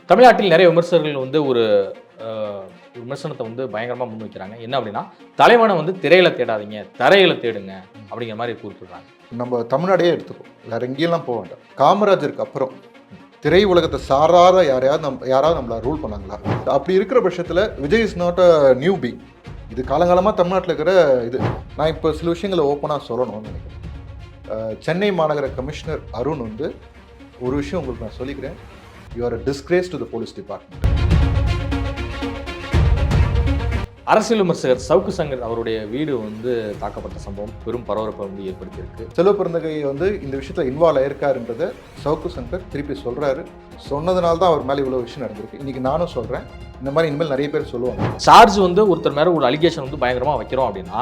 தமிழ்நாட்டில் நிறைய விமர்சகர்கள் வந்து ஒரு விமர்சனத்தை வந்து பயங்கரமாக முன்வைக்கிறாங்க. என்ன அப்படின்னா, தலைவனை வந்து திரையில தேடாதீங்க, தரையில தேடுங்க அப்படிங்கிற மாதிரி குறிப்பிடுறாங்க. நம்ம தமிழ்நாடே எடுத்துப்போம், வேற எங்கேயெல்லாம் போக வேண்டாம். காமராஜருக்கு அப்புறம் திரை உலகத்தை சாராத யாராவது நம்மள ரூல் பண்ணாங்களா? அப்படி இருக்கிற பட்சத்தில் Vijay is not a newbie. இது காலங்காலமாக தமிழ்நாட்டில் இருக்கிற இது. நான் இப்போ சில விஷயங்களை ஓப்பனாக சொல்லணும்னு நினைக்கிறேன். சென்னை மாநகர கமிஷனர் அருண் வந்து ஒரு விஷயம் உங்களுக்கு நான் சொல்லிக்கிறேன். You are a disgrace to the police department. அரசியல் விமர்சகர் சவுக்கு சங்கர் அவருடைய வீடு வந்து தாக்கப்பட்ட சம்பவம் பெரும் பரபரப்பை வந்து ஏற்படுத்தியிருக்கு. செல்வ பிறந்தகை வந்து இந்த விஷயத்தில் இன்வால்வ் ஆயிருக்காருன்றதை சவுக்கு சங்கர் திருப்பி சொல்கிறாரு. சொன்னதுனால தான் அவர் மேலே இவ்வளோ விஷயம் நடந்திருக்கு. இன்றைக்கி நானும் சொல்கிறேன், இந்த மாதிரி இனிமேல் நிறைய பேர் சொல்லுவாங்க. சார்ஜ் வந்து ஒருத்தர் மேலே ஒரு அலிகேஷன் வந்து பயங்கரமாக வைக்கிறோம் அப்படின்னா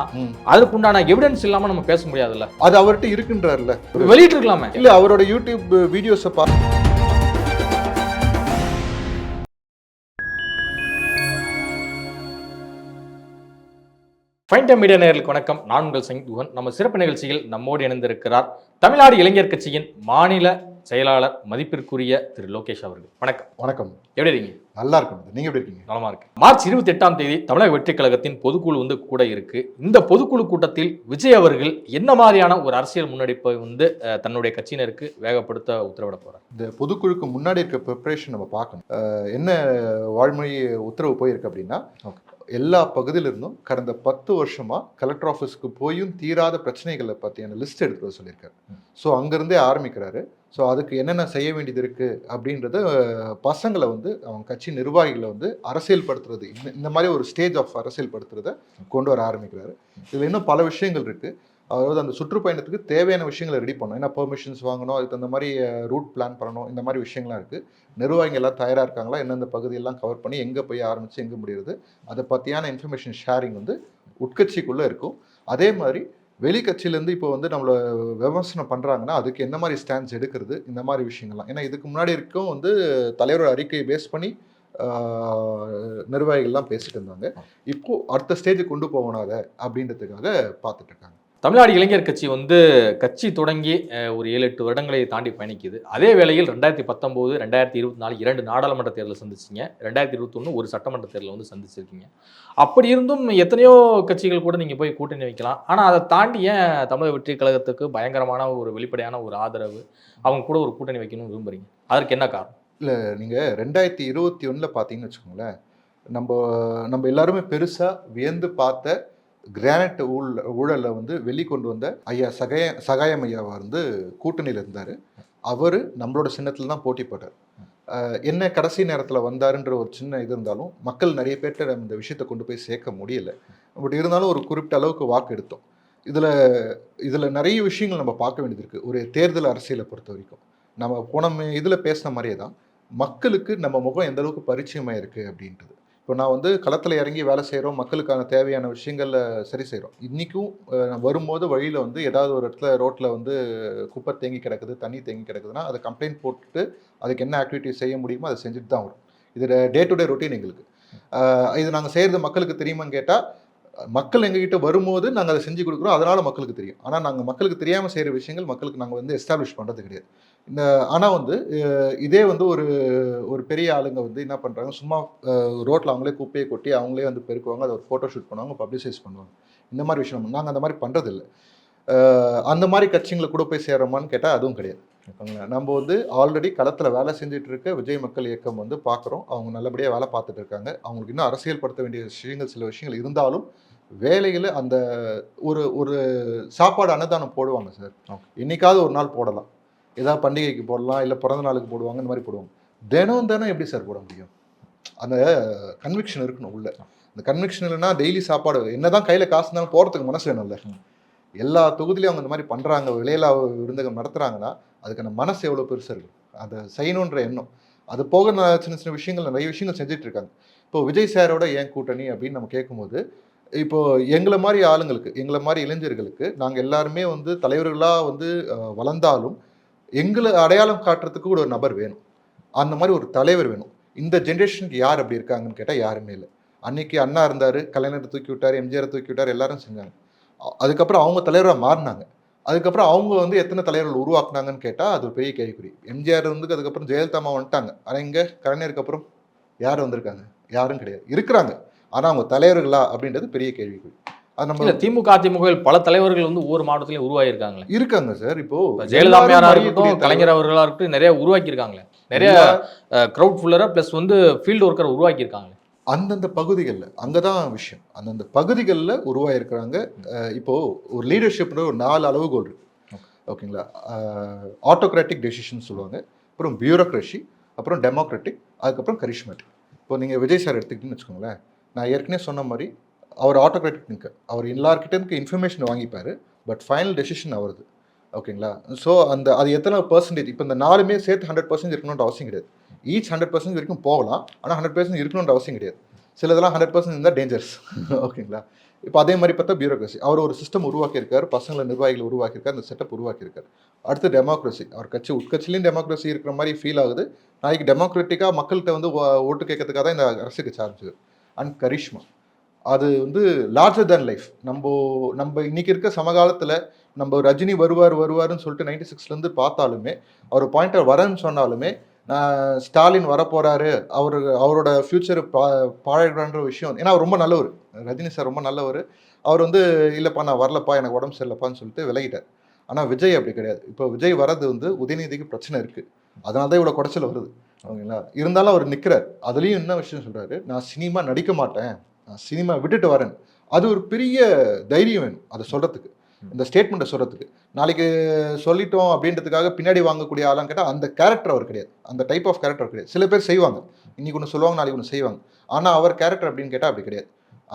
அதுக்கு உண்டான எவிடன்ஸ் இல்லாமல் நம்ம பேச முடியாதுல்ல. அது அவர்கிட்ட இருக்குன்றார்ல, வெளியிட்டு இருக்கலாமே. இல்லை, அவரோட யூடியூப் வீடியோஸை பார்த்து ஃபைன் டைம் மீடியா நேயர்களுக்கு வணக்கம். நான் உங்கள் சங்கீத். நம்ம சிறப்பு நிகழ்ச்சியில் நம்மோடு இணைந்திருக்கிறார் தமிழ்நாடு இளைஞர் கட்சியின் மாநில செயலாளர் மதிப்பிற்குரிய திரு லோகேஷ் அவர்கள். வணக்கம். வணக்கம். எப்படி இருக்கீங்க? நல்லா இருக்கும். நீங்க எப்படி இருக்கீங்க? நலமா இருக்கு. மார்ச் 28ஆம் தேதி தமிழக வெற்றி கழகத்தின் பொதுக்குழு வந்து கூட இருக்கு. இந்த பொதுக்குழு கூட்டத்தில் விஜய் அவர்கள் என்ன மாதிரியான ஒரு அரசியல் முன்னெடுப்பை வந்து தன்னுடைய கட்சியினருக்கு வேகப்படுத்த உத்தரவிட போறார்? இந்த பொதுக்குழுக்கு முன்னாடி இருக்க ப்ரிப்பரேஷன் நம்ம பார்க்கணும். என்ன வாழ்மொழி உத்தரவு போயிருக்கு அப்படின்னா, எல்லா பகுதியிலிருந்தும் கடந்த 10 வருஷமா கலெக்டர் ஆஃபீஸ்க்கு போயும் தீராத பிரச்சனைகளை பற்றியான லிஸ்ட் எடுத்து சொல்லியிருக்காரு. ஸோ அங்கேருந்தே ஆரம்பிக்கிறாரு. ஸோ அதுக்கு என்னென்ன செய்ய வேண்டியது இருக்குது அப்படின்றத பசங்களை வந்து அவங்க கட்சி நிர்வாகிகளை வந்து அரசியல்படுத்துறது, இந்த மாதிரி ஒரு ஸ்டேஜ் ஆஃப் அரசியல்படுத்துறதை கொண்டு வர ஆரம்பிக்கிறாரு. இதில் இன்னும் பல விஷயங்கள் இருக்குது. அதாவது அந்த சுற்றுப்பயணத்துக்கு தேவையான விஷயங்களை ரெடி பண்ணணும். ஏன்னா பெர்மிஷன்ஸ் வாங்கணும், அதுக்கு அந்த மாதிரி ரூட் பிளான் பண்ணணும், இந்த மாதிரி விஷயங்கள்லாம் இருக்குது. நிர்வாகிகள் எல்லாம் தயாராக இருக்காங்களா, எந்தெந்த பகுதியெல்லாம் கவர் பண்ணி எங்கே போய் ஆரம்பித்து எங்கே முடியுது, அதை பற்றியான இன்ஃபர்மேஷன் ஷேரிங் வந்து உட்கட்சிக்குள்ளே இருக்கும். அதே மாதிரி வெளிக்கட்சியிலேருந்து இப்போ வந்து நம்மளை விமர்சனம் பண்ணுறாங்கன்னா அதுக்கு என்ன மாதிரி ஸ்டாண்ட்ஸ் எடுக்கிறது, இந்த மாதிரி விஷயங்கள்லாம். ஏன்னா இதுக்கு முன்னாடி இருக்கும் வந்து தலைவரோட அறிக்கையை பேஸ் பண்ணி நிர்வாகிகள்லாம் பேசிட்டு இருந்தாங்க. இப்போது அடுத்த ஸ்டேஜுக்கு கொண்டு போகணும் அதை அப்படின்றதுக்காக பார்த்துட்டு இருக்காங்க. தமிழ்நாடு இளைஞர் கட்சி வந்து கட்சி தொடங்கி ஒரு 7-8 வருடங்களை தாண்டி பயணிக்குது. அதே வேளையில் 2019, 2024 2 நாடாளுமன்ற தேர்தலை சந்திச்சிங்க. 2021 ஒரு சட்டமன்ற தேர்தலை வந்து சந்திச்சிருக்கீங்க. அப்படி இருந்தும் எத்தனையோ கட்சிகள் கூட நீங்கள் போய் கூட்டணி வைக்கலாம். ஆனால் அதை தாண்டி ஏன் தமிழக வெற்றி கழகத்துக்கு பயங்கரமான ஒரு வெளிப்படையான ஒரு ஆதரவு, அவங்க கூட ஒரு கூட்டணி வைக்கணும்னு விரும்புகிறீங்க? அதற்கு என்ன காரணம்? இல்லை, நீங்கள் 2021 பார்த்தீங்கன்னு வச்சுக்கோங்களேன், நம்ம எல்லாருமே பெருசாக வியந்து பார்த்த கிரானைட் ஊழலை வந்து வெளிக்கொண்டு வந்த ஐயா சகாயம் ஐயாவை வந்து கூட்டணியில் இருந்தார். அவர் நம்மளோட சின்னத்தில் தான் போட்டி போட்டார். என்ன கடைசி நேரத்தில் வந்தாருன்ற ஒரு சின்ன இது இருந்தாலும் மக்கள் நிறைய பேர்கிட்ட இந்த விஷயத்தை கொண்டு போய் சேர்க்க முடியல. பட் இருந்தாலும் ஒரு குறிப்பிட்ட அளவுக்கு வாக்கு எடுத்தோம். இதில் நிறைய விஷயங்கள் நம்ம பார்க்க வேண்டியது இருக்குது. ஒரு தேர்தல் அரசியலை பொறுத்த வரைக்கும் நம்ம போன இதில் பேசின மாதிரியே தான் மக்களுக்கு நம்ம முகம் எந்த அளவுக்கு பரிச்சயமாக இருக்குது அப்படின்றது. இப்போ நான் வந்து களத்தில் இறங்கி வேலை செய்கிறோம், மக்களுக்கான தேவையான விஷயங்களில் சரி செய்கிறோம். இன்றைக்கும் வரும்போது வழியில் வந்து ஏதாவது ஒரு இடத்துல ரோட்டில் வந்து குப்பை தேங்கி கிடக்குது, தண்ணி தேங்கி கிடக்குதுன்னா அதை கம்ப்ளைண்ட் போட்டுட்டு அதுக்கு என்ன ஆக்டிவிட்டி செய்ய முடியுமோ அதை செஞ்சுட்டு தான் வரும். இது டே டு டே ரொட்டீன் எங்களுக்கு. இது நாங்கள் செய்கிறது மக்களுக்கு தெரியுமான்னு கேட்டால், மக்கள் எங்ககிட்ட வரும்போது நாங்கள் அதை செஞ்சு கொடுக்குறோம், அதனால் மக்களுக்கு தெரியும். ஆனால் நாங்கள் மக்களுக்கு தெரியாமல் செய்கிற விஷயங்கள் மக்களுக்கு நாங்கள் வந்து எஸ்டாப்ளிஷ் பண்ணுறது கிடையாது. ஆனால் வந்து இதே வந்து ஒரு பெரிய ஆளுங்க வந்து என்ன பண்ணுறாங்க, சும்மா ரோட்டில் அவங்களே குப்பையை கொட்டி அவங்களே வந்து பெருக்குவாங்க, அதை ஒரு ஃபோட்டோ ஷூட் பண்ணுவாங்க, பப்ளிசைஸ் பண்ணுவாங்க. இந்த மாதிரி விஷயம் நாங்கள் அந்த மாதிரி பண்ணுறதில்லை. அந்த மாதிரி கட்சிங்களை கூட போய் சேரோமான்னு கேட்டால் அதுவும் கிடையாது. நம்ம வந்து ஆல்ரெடி களத்தில் வேலை செஞ்சுட்டு இருக்க விஜய் மக்கள் இயக்கம் வந்து பார்க்குறோம். அவங்க நல்லபடியாக வேலை பார்த்துட்டு இருக்காங்க. அவங்களுக்கு இன்னும் அரசியல்படுத்த வேண்டிய விஷயங்கள் சில விஷயங்கள் இருந்தாலும் வேலையில் அந்த ஒரு சாப்பாடு அன்னதானம் போடுவாங்க சார். என்னைக்காவது ஒரு நாள் போடலாம், ஏதாவது பண்டிகைக்கு போடலாம், இல்லை பிறந்த நாளுக்கு போடுவாங்க, இந்த மாதிரி போடுவாங்க. தினம் எப்படி சார் போட முடியும்? அந்த கன்விக்ஷன் இருக்கணும் உள்ள. அந்த கன்விக்ஷன் இல்லைன்னா டெய்லி சாப்பாடு என்னதான் கையில் காசு இருந்தாலும் போகிறதுக்கு மனசு வேணும்ல. எல்லா தொகுதியிலையும் அவங்க இந்த மாதிரி பண்ணுறாங்க, விலையில்லா விருந்தகம் நடத்துகிறாங்கன்னா அதுக்கான மனசு எவ்வளோ பெருசாக இருக்கும், அதை செய்யணுன்ற எண்ணம். அது போக சின்ன சின்ன விஷயங்கள் நிறைய விஷயங்கள் செஞ்சுட்டு இருக்காங்க. இப்போ விஜய் சாரோட ஏன் கூட்டணி அப்படின்னு நம்ம கேட்கும்போது, இப்போது எங்களை மாதிரி ஆளுங்களுக்கு, எங்களை மாதிரி இளைஞர்களுக்கு நாங்கள் எல்லாருமே வந்து தலைவர்களாக வந்து வளர்ந்தாலும் எங்களை அடையாளம் காட்டுறதுக்கு கூட ஒரு நபர் வேணும், அந்த மாதிரி ஒரு தலைவர் வேணும். இந்த ஜென்ரேஷனுக்கு யார் அப்படி இருக்காங்கன்னு கேட்டால் யாருமே இல்லை. அன்னைக்கு அண்ணா இருந்தார், கலைஞரை தூக்கி விட்டார், எம்ஜிஆரை தூக்கி விட்டார், எல்லாரும் செஞ்சாங்க. அதுக்கப்புறம் அவங்க தலைவராக மாறினாங்க. அதுக்கப்புறம் அவங்க வந்து எத்தனை தலைவர்கள் உருவாக்குனாங்கன்னு கேட்டால் அது ஒரு பெரிய கேள்விக்குறி. எம்ஜிஆர் வந்து அதுக்கப்புறம் ஜெயலலிதா அம்மா வந்துட்டாங்க. ஆனால் இங்கே கலைஞருக்கு அப்புறம் யார் வந்திருக்காங்க? யாரும் கிடையாது. இருக்கிறாங்க. ஆனால் அவங்க தலைவர்களா அப்படின்றது பெரிய கேள்விக்குறி. அது நம்ம இல்ல திமுக, அதிமுக பல தலைவர்கள் வந்து ஒவ்வொரு மாவட்டத்திலயும் உருவாகியிருக்காங்களே. இருக்காங்க சார். இப்போ ஜெயலலிதா அம்மையாரா எல்லாரும் இருக்கட்டும், அறியக்கூடிய கலைஞர் அவர்களா இருக்கட்டும், நிறைய உருவாக்கி இருக்காங்களே. நிறைய கிரவுட் ஃபுல்லரா பிளஸ் வந்து ஃபீல்டு ஒர்க்கர் உருவாக்கி இருக்காங்களே. அந்தந்த பகுதிகளில் அங்கதான் விஷயம். அந்தந்த பகுதிகளில் உருவாயிருக்கிறாங்க. இப்போ ஒரு லீடர்ஷிப்ன்ற ஒரு 4 அளவுகோல் இருக்கு. ஓகேங்களா? ஆட்டோக்ராட்டிக் டெசிஷன் சொல்லுவாங்க, அப்புறம் பியூரோக்ரஸி, அப்புறம் டெமோக்ராட்டிக், அதுக்கப்புறம் கரிஷ்மேட்டிக். இப்போ நீங்கள் விஜய் சார் எடுத்துக்கிட்டீங்கன்னு வச்சுக்கோங்களேன், நான் ஏற்கனவே சொன்ன மாதிரி அவர் ஆட்டோக்ராட்டிக் நிற்க, அவர் எல்லார்கிட்ட இன்ஃபர்மேஷன் வாங்கிப்பார், பட் ஃபைனல் டெசிஷன் அவருது. ஓகேங்களா? ஸோ அது எத்தனை பர்சன்டேஜ், இப்போ இந்த 4மே சேர்த்து 100% இருக்கணுன்ற அவசியம் கிடையாது. ஈச் 100% வரைக்கும் போகலாம், ஆனால் 100% இருக்கணுன்ற அவசியம் கிடையாது. சிலதெல்லாம் 100% இருந்தால் டேஞ்சர்ஸ். ஓகேங்களா? இப்போ அதே மாதிரி பார்த்தா பியூரோக்ரஸி, அவர் ஒரு சிஸ்டம் உருவாக்கியிருக்காரு, பசங்களை நிர்வாகிகள் உருவாக்கியிருக்காரு, அந்த செட்டப் உருவாக்கியிருக்காரு. அடுத்து டெமோக்ரஸி, அவர் கட்சி உட்கட்சியிலையும் டெமோக்ரஸி இருக்கிற மாதிரி ஃபீல் ஆகுது. நாளைக்கு டெமோக்ராட்டிக்காக மக்கள்கிட்ட வந்து ஓட்டு கேட்கறதுக்காக தான் இந்த அரசு கட்சி ஆரம்பிச்சது. அண்ட் கரிஷ்மா, அது வந்து லார்ஜர் தேன் லைஃப். நம்ம இன்னைக்கு இருக்க சமகாலத்தில் நம்ம ரஜினி வருவாருன்னு சொல்லிட்டு 96லேருந்து பார்த்தாலுமே, அவர் பாயிண்டர் வரேன்னு சொன்னாலுமே, ஸ்டாலின் வரப்போறாரு, அவரோட ஃபியூச்சர் பாழன்ற விஷயம். ஏன்னா அவர் ரொம்ப நல்லவர், ரஜினி சார் ரொம்ப நல்லவர். அவர் வந்து இல்லைப்பா நான் வரலப்பா, எனக்கு உடம்பு சரியில்லைப்பான்னு சொல்லிட்டு விலகிட்டார். ஆனால் விஜய் அப்படி கிடையாது. இப்போ விஜய் வரது வந்து உதயநிதிக்கு பிரச்சனை இருக்குது, அதனால தான் இவ்வளோ குடைச்சல் வருது. ஓகேங்களா? இருந்தாலும் அவர் நிற்கிறார். அதுலேயும் என்ன விஷயம் சொல்கிறாரு, நான் சினிமா நடிக்க மாட்டேன், நான் சினிமா விட்டுட்டு வரேன். அது ஒரு பெரிய தைரியம் வேணும் அதை சொல்கிறதுக்கு, இந்த ஸ்டேட்மெண்ட்டை சொல்கிறதுக்கு. நாளைக்கு சொல்லிட்டோம் அப்படின்றதுக்காக பின்னாடி வாங்கக்கூடிய ஆளான்னு கேட்டால் அந்த கேரக்டர் அவர் கிடையாது, அந்த டைப் ஆஃப் கேரக்டர் கிடையாது. சில பேர் செய்வாங்க, இன்னைக்கு ஒன்று சொல்லுவாங்க, நாளைக்கு ஒன்று செய்வாங்க. ஆனால் அவர் கேரக்டர் அப்படின்னு கேட்டால் அப்படி கிடையாது,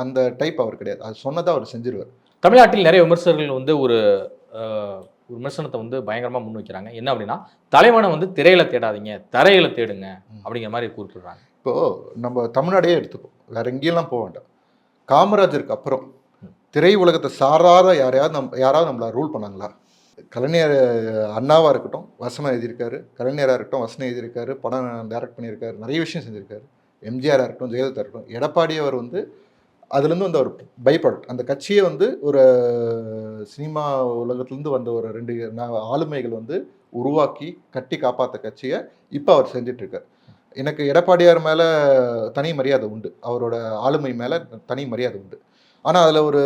அந்த டைப் அவர் கிடையாது. அது சொன்னதை அவர் செஞ்சிருவார். தமிழ்நாட்டில் நிறைய விமர்சகர்கள் வந்து ஒரு விமர்சனத்தை வந்து பயங்கரமாக முன்வைக்கிறாங்க. என்ன அப்படின்னா, தலைவனை வந்து திரையில தேடாதீங்க, தரையில தேடுங்க அப்படிங்கிற மாதிரி கூப்பிட்டுறாங்க. இப்போது நம்ம தமிழ்நாடே எடுத்துப்போம், வேற எங்கேயெல்லாம் போக வேண்டாம். காமராஜருக்கு அப்புறம் திரை உலகத்தை சாராத யாராவது நம்மளை ரூல் பண்ணாங்களா? கலைஞர் அண்ணாவாக இருக்கட்டும் வசனம் எழுதியிருக்காரு, கலைஞராக இருக்கட்டும் வசனம் எழுதியிருக்காரு, படம் டைரக்ட் பண்ணியிருக்காரு, நிறைய விஷயம் செஞ்சுருக்காரு. எம்ஜிஆராக இருக்கட்டும், ஜெயலலிதா இருக்கட்டும், எடப்பாடி அவர் வந்து அதுலேருந்து வந்த ஒரு பை ப்ராடக்ட். அந்த கட்சியை வந்து ஒரு சினிமா உலகத்துலேருந்து வந்த ஒரு 2 ஆளுமைகள் வந்து உருவாக்கி கட்டி காப்பாற்ற கட்சியை இப்போ அவர் செஞ்சிட்ருக்கார். எனக்கு எடப்பாடியார் மேலே தனி மரியாதை உண்டு, அவரோட ஆளுமை மேலே தனி மரியாதை உண்டு. ஆனால் அதில் ஒரு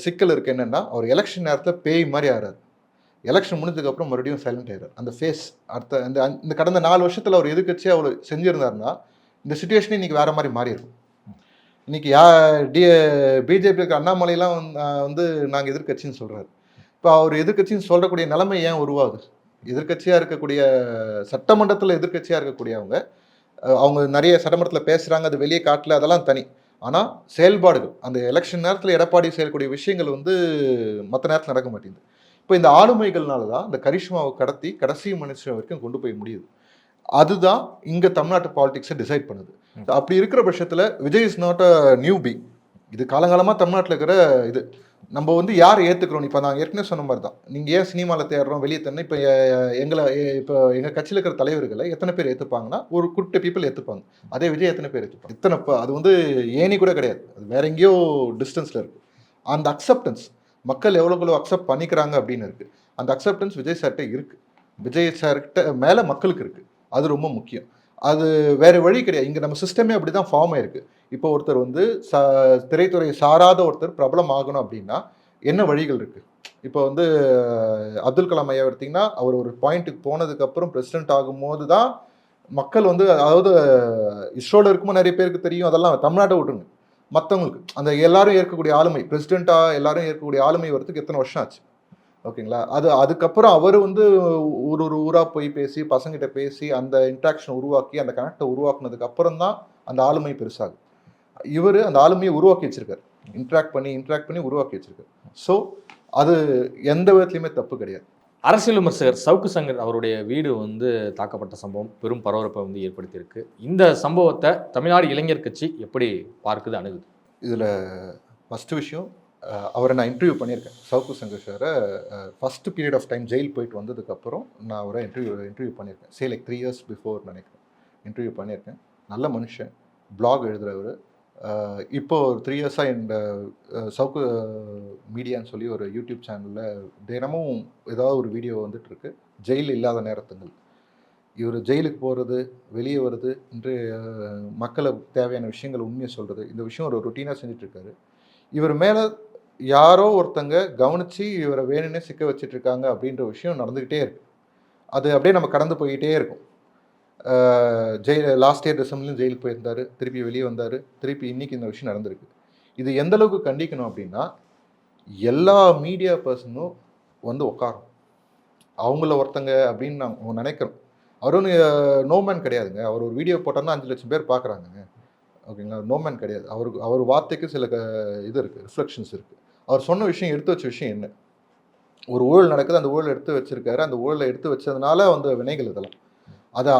சிக்கல் இருக்குது. என்னென்னா, அவர் எலெக்ஷன் நேரத்தில் பேய் மாதிரி ஆகிறார், எலெக்ஷன் முடிஞ்சதுக்கப்புறம் மறுபடியும் சைலண்ட் ஆகிறார். அந்த ஃபேஸ் அடுத்த இந்த கடந்த 4 வருஷத்தில் அவர் எதிர்க்கட்சியாக அவர் செஞ்சுருந்தாருன்னா இந்த சுச்சுவேஷனே இன்றைக்கி வேறு மாதிரி மாறி இருக்கும். இன்றைக்கி பிஜேபி இருக்க அண்ணாமலையெல்லாம் வந்து நாங்கள் எதிர்க்கட்சின்னு சொல்கிறாரு. இப்போ அவர் எதிர்க்கட்சின்னு சொல்லக்கூடிய நிலைமை ஏன் உருவாகுது? எதிர்க்கட்சியாக இருக்கக்கூடிய சட்டமன்றத்தில் எதிர்க்கட்சியாக அவங்க நிறைய சட்டமன்றத்தில் பேசுகிறாங்க, அது வெளியே காட்டல, அதெல்லாம் தனி. ஆனால் செயல்பாடுகள், அந்த எலெக்ஷன் நேரத்தில் எடப்பாடி செய்யக்கூடிய விஷயங்கள் வந்து மற்ற நேரத்தில் நடக்க மாட்டேங்குது. இப்போ இந்த ஆளுமைகள்னால தான் இந்த கரிஷ்மாவை கடத்தி கடைசி மனுஷன் வரைக்கும் கொண்டு போய் முடியுது. அதுதான் இங்கே தமிழ்நாட்டு பாலிடிக்ஸை டிசைட் பண்ணுது. அப்படி இருக்கிற பட்சத்தில் Vijay is not a newbie. இது காலங்காலமாக தமிழ்நாட்டில் இருக்கிற இது. நம்ம வந்து யாரை ஏற்றுக்கிறோம்? இப்போ நான் ஏற்கனவே சொன்ன மாதிரி தான், நீங்கள் ஏன் சினிமாவில் தேடுறோம் வெளியே தண்ணி. இப்போ எங்கள் கட்சியில் இருக்கிற தலைவர்களை எத்தனை பேர் ஏற்றுப்பாங்கன்னா ஒரு குறிப்பிட்ட பீப்புள் ஏற்றுப்பாங்க. அதே விஜய் எத்தனை பேர் ஏற்றுப்பாங்க? அது வந்து ஏனி கூட கிடையாது, அது வேற எங்கேயோ டிஸ்டன்ஸில் இருக்குது. அந்த அக்செப்டன்ஸ் மக்கள் எவ்வளோ அக்செப்ட் பண்ணிக்கிறாங்க அப்படின்னு இருக்குது. அந்த அக்செப்டன்ஸ் விஜய் சார்கிட்ட இருக்குது, விஜய் சார்கிட்ட மேலே மக்களுக்கு இருக்குது. அது ரொம்ப முக்கியம். அது வேறு வழி கிடையாது. இங்கே நம்ம சிஸ்டமே அப்படி தான் ஃபார்ம் ஆயிருக்கு. இப்போ ஒருத்தர் வந்து திரைத்துறை சாராத ஒருத்தர் பிரபலம் ஆகணும் அப்படின்னா என்ன வழிகள் இருக்குது? இப்போ வந்து அப்துல் கலாம் ஐயா எடுத்திங்கன்னா, அவர் ஒரு பாயிண்ட்டுக்கு போனதுக்கப்புறம் பிரசிடென்ட் ஆகும்போது தான் மக்கள் வந்து, அதாவது இஸ்ரோவில் இருக்கும்போது நிறைய பேருக்கு தெரியும், அதெல்லாம் தமிழ்நாட்டை விட்டுருங்க, மற்றவங்களுக்கு அந்த எல்லாரும் ஏற்கக்கூடிய ஆளுமை, பிரசிடெண்ட்டாக எல்லாரும் ஏற்கக்கூடிய ஆளுமை வரதுக்கு எத்தனை வருஷம் ஆச்சு? ஓகேங்களா? அதுக்கப்புறம் அவர் வந்து ஒரு ஊராக போய் பேசி பசங்கிட்ட பேசி அந்த இன்ட்ராக்ஷனை உருவாக்கி அந்த கனெக்டை உருவாக்குனதுக்கு அப்புறம் தான் அந்த ஆளுமை பெருசாகும். இவர் அந்த ஆளுமையை உருவாக்கி வச்சிருக்காரு, இன்ட்ராக்ட் பண்ணி உருவாக்கி வச்சிருக்காரு. ஸோ அது எந்த விதத்துலையுமே தப்பு கிடையாது. அரசியல் விமர்சகர் சவுக்கு சங்கர் அவருடைய வீடு வந்து தாக்கப்பட்ட சம்பவம் பெரும் பரபரப்பை வந்து ஏற்படுத்தியிருக்கு. இந்த சம்பவத்தை தமிழ்நாடு இளைஞர் கட்சி எப்படி பார்க்குது, அணுகுது? இதில் ஃபஸ்ட்டு விஷயம், அவரை நான் இன்டர்வியூ பண்ணியிருக்கேன். சவுக்கு சங்கர் சாரை first period of time jail போயிட்டு வந்ததுக்கப்புறம் நான் அவரை இன்டர்வியூ பண்ணியிருக்கேன். லைக் 3 years பிஃபோர் நினைக்கிறேன் இன்டர்வியூ பண்ணியிருக்கேன். நல்ல மனுஷன், பிளாக் எழுதுகிறவர், இப்போ ஒரு 3 இயர்ஸாக இந்த சவுக்கு மீடியான்னு சொல்லி ஒரு யூடியூப் சேனலில் தினமும் ஏதாவது ஒரு வீடியோ வந்துட்டு இருக்கு. ஜெயில் இல்லாத நேரத்துங்கள் இவர் ஜெயிலுக்கு போகிறது, வெளியே வருது, இன்று மக்களுக்கு தேவையான விஷயங்கள் உண்மையை சொல்கிறது, இந்த விஷயம் ஒரு ருட்டீனாக செஞ்சிட்ருக்காரு. இவர் மேலே யாரோ ஒருத்தங்க கவனித்து இவரை வேணும்னே சிக்க வச்சிட்ருக்காங்க அப்படின்ற விஷயம் நடந்துக்கிட்டே இருக்குது. அது அப்படியே நம்ம கடந்து போய்கிட்டே இருக்கும். லாஸ்ட் இயர் டிசம்பர்லையும் ஜெயிலுக்கு போயிருந்தார், திருப்பி வெளியே வந்தார், திருப்பி இன்றைக்கி இந்த விஷயம் நடந்திருக்கு. இது எந்த அளவுக்கு கண்டிக்கணும் அப்படின்னா, எல்லா மீடியா பர்சனும் வந்து உட்காரும், அவங்கள ஒருத்தங்க அப்படின்னு நாங்கள் நினைக்கிறோம். அவர் ஒன்று நோமேன் கிடையாதுங்க. அவர் ஒரு வீடியோ போட்டோம்னா 5 லட்சம் பேர் பார்க்குறாங்கங்க. ஓகேங்களா? நோமேன் கிடையாது. அவர் வார்த்தைக்கு சில இது இருக்குது, ரிஃப்ளெக்ஷன்ஸ் இருக்குது. அவர் சொன்ன விஷயம், எடுத்து வச்ச விஷயம் என்ன? ஒரு ஊழல் நடக்குது, அந்த ஊழல் எடுத்து வச்சிருக்காரு. அந்த ஊழலை எடுத்து வச்சதுனால அந்த வினைகள் இதெல்லாம். அதை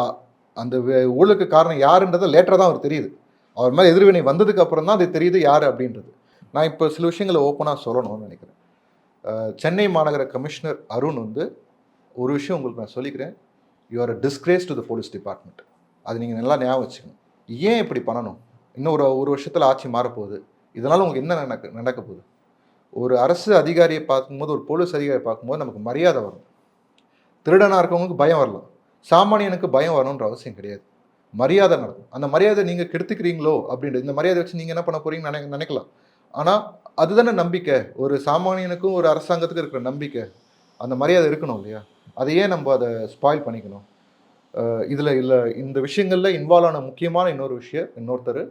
அந்த ஊழலுக்கு காரணம் யாருன்றதை லேட்டராக தான் அவர் தெரியுது. அவர் மேலே எதிர்வினை வந்ததுக்கு அப்புறம் தான் அது தெரியுது யார் அப்படின்றது. நான் இப்போ சில விஷயங்களை ஓப்பனாக சொல்லணும்னு நினைக்கிறேன். சென்னை மாநகர கமிஷனர் அருண் வந்து ஒரு விஷயம் உங்களுக்கு நான் சொல்லிக்கிறேன். You are a disgrace to the police department. அது நீங்கள் நல்லா ஞாபகம் வச்சுக்கணும். ஏன் இப்படி பண்ணணும்? இன்னும் ஒரு வருஷத்தில் ஆட்சி மாறப்போகுது. இதனால் உங்களுக்கு என்ன நடக்க போகுது? ஒரு அரசு அதிகாரியை பார்க்கும்போது, ஒரு போலீஸ் அதிகாரியை பார்க்கும்போது நமக்கு மரியாதை வரும். திருடனாக இருக்கவங்களுக்கு பயம் வரலாம். சாமானியனுக்கு பயம் வரணுன்ற அவசியம் கிடையாது. மரியாதை நடக்கும். அந்த மரியாதை நீங்கள் கெடுத்துக்கிறீங்களோ அப்படின்றது, இந்த மரியாதை வச்சு நீங்கள் என்ன பண்ண போறீங்கன்னு நினைக்கலாம். ஆனால் அதுதானே நம்பிக்கை. ஒரு சாமானியனுக்கும் ஒரு அரசாங்கத்துக்கும் இருக்கிற நம்பிக்கை, அந்த மரியாதை இருக்கணும் இல்லையா? அதை ஏன் நம்ம அதை ஸ்பாயில் பண்ணிக்கணும்? இதில் இல்லை, இந்த விஷயங்களில் இன்வால்வ் ஆன முக்கியமான இன்னொருத்தர்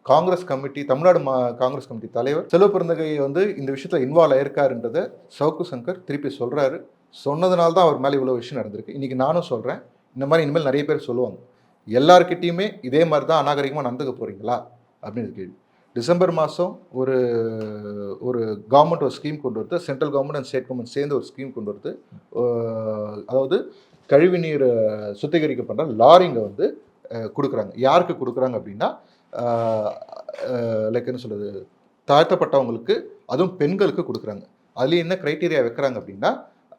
காங்கிரஸ் கமிட்டி, தமிழ்நாடு காங்கிரஸ் கமிட்டி தலைவர் செல்வப்பிறந்தகை வந்து இந்த விஷயத்தில் இன்வால்வ் ஆயிருக்காருன்றதை சவுக்கு சங்கர் திருப்பி சொல்கிறாரு. சொன்னதுனால தான் அவர் மேலே இவ்வளோ விஷயம் நடந்திருக்கு. இன்றைக்கி நானும் சொல்கிறேன், இந்த மாதிரி இனிமேல் நிறைய பேர் சொல்லுவாங்க. எல்லார்கிட்டையுமே இதே மாதிரி தான் அநாகரிகமாக நடந்துக்க போகிறீங்களா அப்படின்னு கேள்வி. டிசம்பர் மாதம் ஒரு கவர்மெண்ட் ஒரு ஸ்கீம் கொண்டு வருது. Central government and state government சேர்ந்து ஒரு ஸ்கீம் கொண்டு வருது. அதாவது கழிவு நீர் சுத்திகரிக்கப்படுற லாரிங்க வந்து கொடுக்குறாங்க. யாருக்கு கொடுக்குறாங்க அப்படின்னா, லைக் என்ன சொல்கிறது, தாழ்த்தப்பட்டவங்களுக்கு, அதுவும் பெண்களுக்கு கொடுக்குறாங்க. அதுலேயும் என்ன க்ரைட்டீரியா வைக்கிறாங்க அப்படின்னா,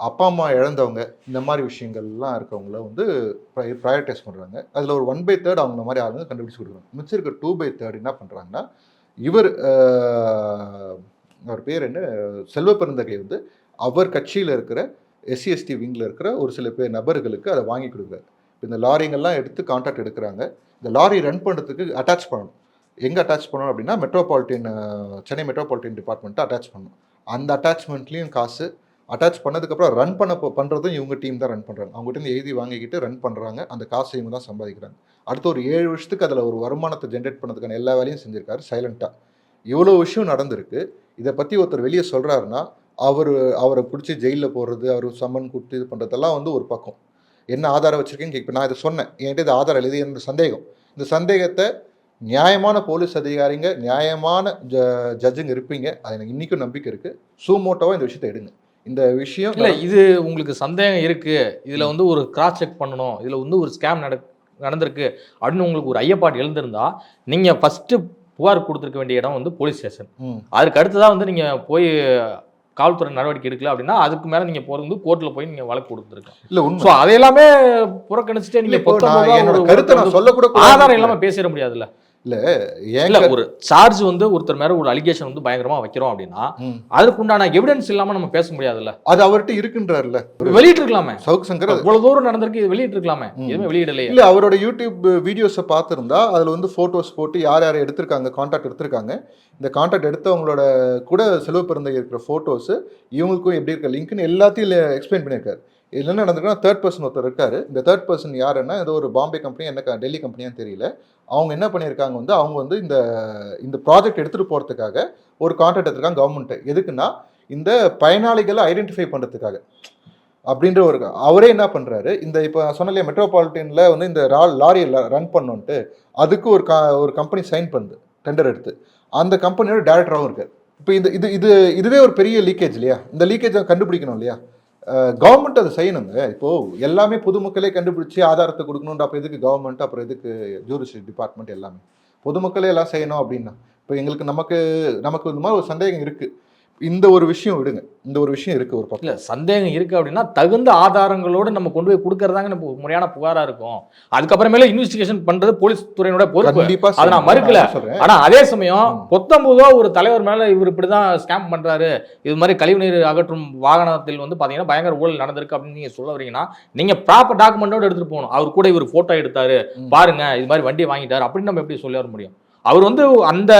அப்பா அம்மா இழந்தவங்க, இந்த மாதிரி விஷயங்கள்லாம் இருக்கவங்கள வந்து ப்ரையாரிட்டைஸ் பண்ணுறாங்க. அதில் ஒரு 1/3 அவங்கள மாதிரி ஆளுங்க கண்டுபிடிச்சி கொடுக்குறாங்க. மிச்சம் இருக்கிற 2/3 என்ன பண்ணுறாங்கன்னா, அவர் பேர் என்ன, செல்வப்பிறந்தகை வந்து அவர் கட்சியில் இருக்கிற SC/ST விங்கில் இருக்கிற ஒரு சில பேர் நபர்களுக்கு அதை வாங்கி கொடுக்குறாரு. இந்த லாரிங்கெல்லாம் எடுத்து கான்ட்ராக்ட் எடுக்கிறாங்க. இந்த லாரி ரன் பண்ணுறதுக்கு அட்டாச் பண்ணணும். எங்கே அட்டாச் பண்ணணும் அப்படின்னா, சென்னை மெட்ரோபாலிட்டன் டிபார்ட்மெண்ட்டை அட்டாச் பண்ணணும். அந்த அட்டாச்மெண்ட்லேயும் காசு, அட்டாச் பண்ணதுக்கப்புறம் ரன் பண்ணுறதும் இவங்க டீம் தான் ரன் பண்ணுறாங்க. அவங்ககிட்ட எழுதி வாங்கிக்கிட்டு ரன் பண்ணுறாங்க. அந்த காசை இவங்க தான் சம்பாதிக்கிறாங்க. அடுத்த ஒரு 7 வருஷத்துக்கு அதில் ஒரு வருமானத்தை ஜென்ரேட் பண்ணதுக்கான எல்லா வேலையும் செஞ்சுருக்காரு சைலண்ட்டாக. இவ்வளோ விஷயம் நடந்திருக்கு. இதை பற்றி ஒருத்தர் வெளியே சொல்கிறாருன்னா, அவரை பிடிச்சி ஜெயிலில் போடுறது, அவர் சம்மன் கொடுத்து இது பண்ணுறதெல்லாம் வந்து ஒரு பக்கம். என்ன ஆதாரம் வச்சுருக்கேன்னு இப்போ நான் இதை சொன்னேன், என்கிட்ட இது ஆதாரம் எழுதி என்ற சந்தேகம். இந்த சந்தேகத்தை நியாயமான போலீஸ் அதிகாரிங்க, நியாயமான ஜட்ஜுங்க இருப்பீங்க, அது எனக்கு இன்றைக்கும் நம்பிக்கை இருக்குது. சூமோட்டோவாக இந்த விஷயத்தை எடுங்க. இந்த விஷயம் இல்லை, இது உங்களுக்கு சந்தேகம் இருக்குது, இதில் வந்து ஒரு கிராஸ் செக் பண்ணணும், இதில் வந்து ஒரு ஸ்கேம் நடந்திருக்கு அப்படின்னு உங்களுக்கு ஒரு ஐயப்பாடு எழுந்திருந்தா, நீங்கள் ஃபஸ்ட்டு புகார் கொடுத்துருக்க வேண்டிய இடம் வந்து போலீஸ் ஸ்டேஷன். அதுக்கு அடுத்துதான் வந்து நீங்கள் போய் காவல்துறை நடவடிக்கை எடுக்கல அப்படின்னா, அதுக்கு மேலே நீங்கள் போகிறது வந்து கோர்ட்டில் போய் நீங்கள் வழக்கு கொடுத்துருக்கோம். இல்லை உண்மை. ஸோ அதையெல்லாமே புறக்கணிச்சுட்டு நீங்கள் கருத்தை நான் சொல்லக்கூட ஆதாரம் இல்லாமல் பேசிட முடியாதுல்ல. இல்ல ஒரு சார்ஜ் வந்து ஒருத்தர் மேல ஒரு அலிகேஷன் வந்து பயங்கரமா வைக்கிறோம் அப்படின்னா, அதுக்கு உண்டான எவிடன்ஸ் இல்லாம நம்ம பேச முடியாதுல்ல. அது அவர்கிட்ட இருக்குன்றாருல, வெளியிட்டு இருக்கலாமே. சவுக்கு சங்கர் இவ்வளவு தூரம் நடந்திருக்கு, இது வெளியிட்டு இருக்கலாமே, எதுவுமே வெளியிடலையே. இல்ல, அவரோட யூடியூப் வீடியோஸை பார்த்துருந்தா அதுல வந்து போட்டோஸ் போட்டு யார் யார் எடுத்திருக்காங்க, கான்டாக்ட் எடுத்திருக்காங்க, இந்த கான்டாக்ட் எடுத்தவங்களோட கூட செல்வப்பிறந்தகை இருக்கிற போட்டோஸ், இவங்களுக்கும் எப்படி இருக்க லிங்க்னு எல்லாத்தையும் எக்ஸ்பிளைன் பண்ணியிருக்காரு. இதுல என்ன நடந்திருக்குன்னா, தேர்ட் பர்சன் ஒருத்தர் இருக்காரு. இந்த தேர்ட் பர்சன் யாருன்னா, ஏதோ ஒரு பாம்பே கம்பெனி, என்ன டெல்லி கம்பெனியான்னு தெரியல. அவங்க என்ன பண்ணியிருக்காங்க வந்து, அவங்க வந்து இந்த ப்ராஜெக்ட் எடுத்துகிட்டு போகிறதுக்காக ஒரு கான்ட்ராக்ட் எடுத்திருக்காங்க கவர்மெண்ட்டு. எதுக்குன்னா, இந்த பயனாளிகளை ஐடென்டிஃபை பண்ணுறதுக்காக அப்படின்ற அவரே என்ன பண்ணுறாரு, இந்த இப்போ சொன்னாலே மெட்ரோபாலிட்டனில் வந்து இந்த லாரியை ரன் பண்ணோன்ட்டு அதுக்கு ஒரு கம்பெனி சைன் பண்ணுது டெண்டர் எடுத்து. அந்த கம்பெனியோட டேரக்டராகவும் இருக்கார். இப்போ இதுவே ஒரு பெரிய லீக்கேஜ் இல்லையா? இந்த லீக்கேஜை கண்டுபிடிக்கணும் இல்லையா? கவர்மெண்ட் அதை செய்யணுங்க. இப்போது எல்லாமே பொதுமக்களே கண்டுபிடிச்சி ஆதாரத்தை கொடுக்கணுன்ற, அப்போ எதுக்கு கவர்மெண்ட், அப்புறம் எதுக்கு ஜூரிஸ்டிக்ஷன் டிபார்ட்மெண்ட்? எல்லாமே பொதுமக்களே எல்லாம் செய்யணும் அப்படின்னா, இப்போ நமக்கு இந்த மாதிரி ஒரு சந்தேகம் இருக்குது. இந்த ஒரு விஷயம் விடுங்க, இந்த ஒரு விஷயம் இருக்கு ஒரு பக்கம். இல்ல சந்தேகம் இருக்கு அப்படின்னா தகுந்த ஆதாரங்களோடு நம்ம கொண்டு போய் கொடுக்கறதாங்க நம்ம முறையான புகாரா இருக்கும். அதுக்கப்புறமேல இன்வெஸ்டிகேஷன் பண்றது போலீஸ் துறையினோட பொறுப்பு. கண்டிப்பா அதை நான் மறுக்கல. சொல்றேன். ஆனா அதே சமயம் 19 ஒரு தலைவர் மேல இவர் இப்படிதான் ஸ்கேம் பண்றாரு, இது மாதிரி கழிவுநீர் அகற்றும் வாகனத்தில் வந்து பாத்தீங்கன்னா பயங்கர ஊழல் நடந்திருக்கு அப்படின்னு நீங்க சொல்ல வரீங்கன்னா நீங்க ப்ராப்பர் டாக்குமெண்டோட எடுத்துட்டு போகணும். அவர் கூட இவர் போட்டோ எடுத்தாரு பாருங்க, இது மாதிரி வண்டி வாங்கிட்டாரு அப்படின்னு நம்ம எப்படி சொல்ல வர முடியும்? அவர் வந்து அந்த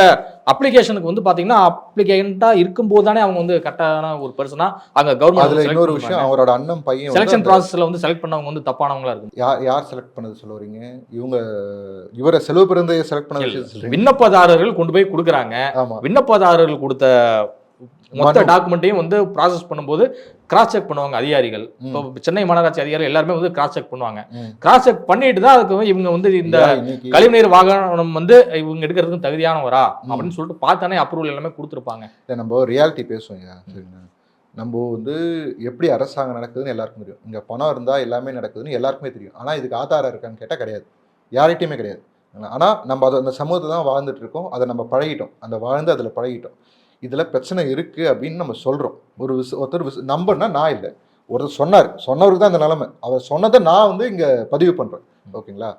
அப்ளிகேஷனுக்கு வந்து பாத்தீங்கன்னா அப்ளிகேண்டா இருக்கும்போது தானே அவங்க வந்து கரெக்டான ஒரு பர்சனா அங்க அதுல கவர்மெண்ட் இன்னொரு விஷயம், அவரோட அண்ணன் பையன் செலக்ஷன் ப்ராசஸ்ல வந்து செலக்ட் பண்ணவங்க வந்து தப்பானவங்களா இருக்கு. யார் செலக்ட் பண்ணது சொல்ல வரீங்க? இவரை செலவு பிறந்தைய செலக்ட் பண்ண விஷயம் சொல்றீங்க. விண்ணப்பதாரர்கள் கொண்டு போய் கொடுக்குறாங்க. ஆமா, விண்ணப்பதாரர்கள் கொடுத்த மொத்த டாக்குமெண்ட்டையும் வந்து ப்ராசஸ் பண்ணும்போது கிராஸ் செக் பண்ணுவாங்க அதிகாரிகள். இப்போ சென்னை மாநகராட்சி அதிகாரிகள் எல்லாருமே வந்து கிராஸ் செக் பண்ணுவாங்க. கிராஸ் செக் பண்ணிட்டு தான் அதுக்கு இவங்க வந்து இந்த கழிவுநீர் வாகனம் வந்து இவங்க எடுக்கிறதுக்கு தகுதியானவரா அப்படின்னு சொல்லிட்டு பார்த்தானே அப்ரூவல் எல்லாமே கொடுத்துருப்பாங்க. நம்ம ரியாலிட்டி பேசுவோம். சரிங்க, நம்ம வந்து எப்படி அரசாங்கம் நடக்குதுன்னு எல்லாருக்கும் தெரியும். இங்க பணம் இருந்தா எல்லாமே நடக்குதுன்னு எல்லாருக்குமே தெரியும். ஆனா இதுக்கு ஆதாரம் இருக்கான்னு கேட்டா கிடையாது, யார்கிட்டயுமே கிடையாது. ஆனா நம்ம அதை அந்த சமூகத்தை தான் வாழ்ந்துட்டு இருக்கோம், அதை நம்ம பழகிட்டோம், அந்த வாழ்ந்து அதில் பழகிட்டோம். இதில் பிரச்சனை இருக்குது அப்படின்னு நம்ம சொல்கிறோம். ஒருத்தர் நம்பர்னா நான் இல்லை, ஒருத்தர் சொன்னவருக்கு தான் அந்த நிலைமை. அவர் சொன்னதை நான் வந்து இங்கே பதிவு பண்ணுறேன். ஓகேங்களா?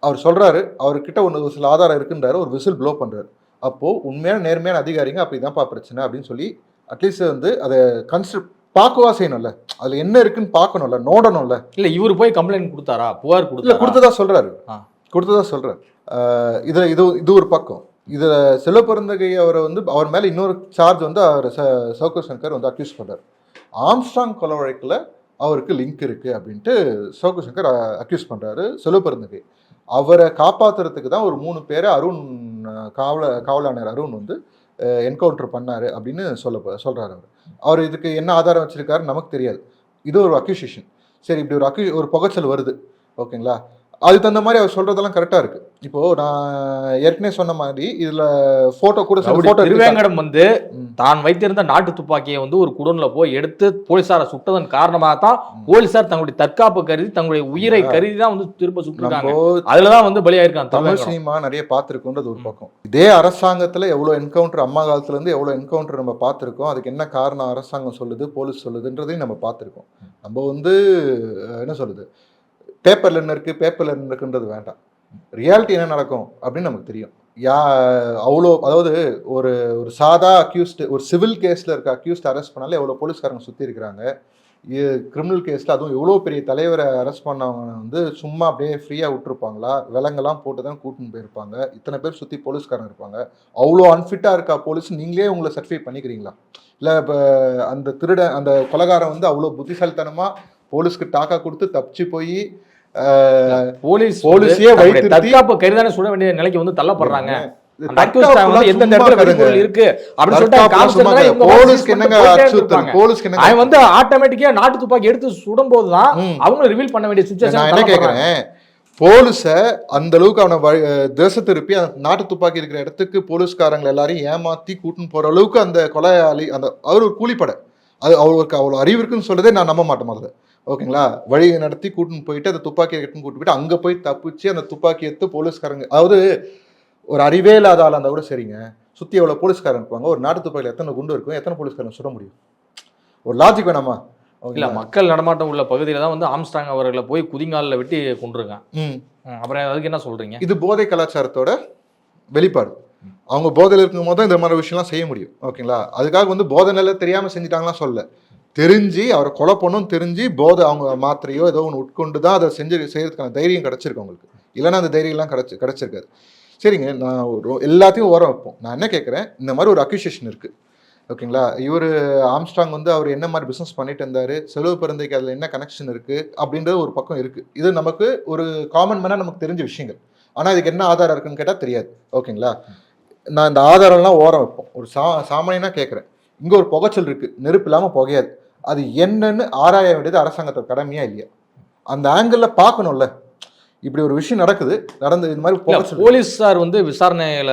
அவர் சொல்கிறாரு, அவர்கிட்ட ஒரு சில ஆதாரம் இருக்குன்றாரு, ஒரு விசில் ப்ளோ பண்ணுறாரு. அப்போது உண்மையான நேர்மையான அதிகாரிங்க அப்படி தான்ப்பா பிரச்சனை அப்படின்னு சொல்லி அட்லீஸ்ட் வந்து அதை கன்சிடர் பார்க்கவா செய்யணும்ல, அதில் என்ன இருக்குன்னு பார்க்கணும்ல, நோடணும்ல. இல்லை இவர் போய் கம்ப்ளைண்ட் கொடுத்தாரா, புகார் கொடுத்ததா சொல்கிறாரு, இதில் இது ஒரு பக்கம். இதில் சிலப்பெருந்தகை அவரை வந்து அவர் மேலே இன்னொரு சார்ஜ் வந்து அவர் சவுக்கு சங்கர் வந்து அக்யூஸ் பண்ணுறார். ஆம்ஸ்ட்ராங் கொலை வழக்கில் அவருக்கு லிங்க் இருக்குது அப்படின்ட்டு சவுக்கு சங்கர் அக்யூஸ் பண்ணுறாரு சிலப்பெருந்தகை. அவரை காப்பாற்றுறதுக்கு தான் ஒரு 3 பேரை அருண் காவலாளர் அருண் வந்து என்கவுண்டர் பண்ணார் அப்படின்னு சொல்கிறாரு. அவர் இதுக்கு என்ன ஆதாரம் வச்சுருக்காரு நமக்கு தெரியாது. இது ஒரு அக்யூசியேஷன். சரி, இப்படி ஒரு புகைச்சல் வருது, ஓகேங்களா? அதுக்கு தகுந்த மாதிரி அவர் சொல்றதெல்லாம் கரெக்டா இருக்கு. இப்போ நான் ஏற்கனவே சொன்ன மாதிரி இதுல போட்டோ கூட திருவேங்கடம் வந்து தான் வைத்திருந்த நாட்டு துப்பாக்கியை வந்து ஒரு குடோன்ல போய் எடுத்து போலீசாரை சுட்டதன் காரணமாக தான் போலீசார் தங்களுடைய தற்காப்பு கருதி தங்களுடைய உயிரை கருதி தான் வந்து திரும்ப சுட்டுருக்காங்க. அதுலதான் வந்து பலியாயிருக்காங்க. தமிழ் சினிமா நிறைய பார்த்திருக்கோன்றது ஒரு பக்கம். இதே அரசாங்கத்துல எவ்வளவு என்கவுண்டர், அம்மா காலத்துல இருந்து எவ்வளவு என்கவுண்டர் நம்ம பார்த்திருக்கோம். அதுக்கு என்ன காரணம் அரசாங்கம் சொல்லுது, போலீஸ் சொல்லுதுன்றதையும் நம்ம பார்த்திருக்கோம். நம்ம வந்து என்ன சொல்லுது, பேப்பர்ல என்ன இருக்கு, பேப்பர்ல என்ன இருக்குன்றது வேண்டாம், ரியாலிட்டி என்ன நடக்கும் அப்படின்னு நமக்கு தெரியும். அவ்வளோ, அதாவது ஒரு சாதா அக்யூஸ்டு, ஒரு சிவில் கேஸில் இருக்க அக்யூஸ்ட் அரெஸ்ட் பண்ணாலே எவ்வளோ போலீஸ்காரங்க சுற்றி இருக்கிறாங்க. கிரிமினல் கேஸில் அதுவும் எவ்வளோ பெரிய தலைவரை அரெஸ்ட் பண்ணவங்க வந்து சும்மா அப்படியே ஃப்ரீயாக விட்டுருப்பாங்களா? விலங்கெல்லாம் போட்டு தான் கூட்டின்னு போயிருப்பாங்க. இத்தனை பேர் சுற்றி போலீஸ்காரங்க இருப்பாங்க. அவ்வளோ அன்ஃபிட்டாக இருக்கா போலீஸ்? நீங்களே உங்களை சர்டிஃபை பண்ணிக்கிறீங்களா? இல்லை இப்போ அந்த அந்த கொலைகாரன் வந்து அவ்வளோ புத்திசாலித்தனமாக போலீஸ்க்கு டாக்கா கொடுத்து தப்பிச்சு போய் போலீஸே தற்காப்பு கருதானே சுட வேண்டிய நிலைக்கு வந்து தள்ளப்படுறாங்க. நாட்டு துப்பாக்கி எடுத்து சுடும் போதுதான் அவங்க ரிவீல் பண்ண வேண்டிய சிச்சுவேஷன். என்ன கேக்குறேன், போலீஸ அந்த அளவுக்கு அவனை தேச திருப்பி நாட்டு துப்பாக்கி இருக்கிற இடத்துக்கு போலீஸ்காரங்களை எல்லாரையும் ஏமாத்தி கூட்டின்னு போற அளவுக்கு அந்த கொலையாளி, அந்த அவர் ஒரு கூலிப்படை, அது அவருக்கு அவ்வளவு அறிவு இருக்குன்னு சொல்றதே நான் நம்ப மாட்டேன் முதல்ல. ஓகேங்களா? வழி நடத்தி கூட்டின்னு போயிட்டு அந்த துப்பாக்கியை கட்டுன்னு கூட்டு போயிட்டு அங்கே போய் தப்பிச்சு அந்த துப்பாக்கி எடுத்து போலீஸ்காரங்க, அதாவது ஒரு அறிவே இல்லாத ஆள் இருந்தால் கூட சரிங்க, சுற்றி எவ்வளோ போலீஸ்காரன் இருப்பாங்க, ஒரு நாட்டு துப்பாக்கியில் எத்தனை குண்டு இருக்கும், எத்தனை போலீஸ்காரன் சுட முடியும்? ஒரு லாஜிக் வேணாமா? இல்லை, மக்கள் நடமாட்டம் உள்ள பகுதியில் தான் வந்து ஆம்ஸ்ட்ராங் அவர்களை போய் குதிங்காலில் வெட்டி கொண்டிருக்காங்க. அப்புறம் அதுக்கு என்ன சொல்றீங்க? இது போதை கலாச்சாரத்தோட வெளிப்பாடு. அவங்க போதையில் இருக்கும் போது தான் இந்த மாதிரி விஷயம்லாம் செய்ய முடியும். ஓகேங்களா? அதுக்காக வந்து போதை நிலை தெரியாமல் செஞ்சுட்டாங்கலாம் சொல்ல, தெரிஞ்சு அவரை கொலை பண்ணணும் தெரிஞ்சு போதை அவங்க மாத்திரையோ ஏதோ ஒன்று உட்கொண்டு தான் அதை செய்யறதுக்கான தைரியம் கிடைச்சிருக்கு அவங்களுக்கு. இல்லைன்னா அந்த தைரியம்லாம் கிடைச்சிருக்காது. சரிங்க, நான் எல்லாத்தையும் ஓரம் வைப்போம். நான் என்ன கேட்குறேன், இந்த மாதிரி ஒரு அக்யூசியேஷன் இருக்குது, ஓகேங்களா? இவர் ஆம்ஸ்ட்ராங் வந்து அவர் என்ன மாதிரி பிஸ்னஸ் பண்ணிட்டு இருந்தார், செலவு பிறந்தைக்கு அதில் என்ன கனெக்ஷன் இருக்குது அப்படின்றது ஒரு பக்கம் இருக்குது. இது நமக்கு ஒரு காமன் மேனாக நமக்கு தெரிஞ்ச விஷயங்கள். ஆனால் இதுக்கு என்ன ஆதாரம் இருக்குன்னு கேட்டால் தெரியாது. ஓகேங்களா? நான் இந்த ஆதாரம்லாம் ஓரம் வைப்போம். ஒரு சாமானியனாக கேட்குறேன், இங்கே ஒரு புகைச்சல் இருக்குது, நெருப்பு இல்லாமல் புகையாது, அது என்னன்னு ஆராய வேண்டியது அரசாங்கத்தோட கடமையா இல்லையா? அந்த ஆங்கிள் பார்க்கணும்ல. இப்படி ஒரு விஷயம் நடந்து இந்த மாதிரி போலீஸார் வந்து விசாரணையில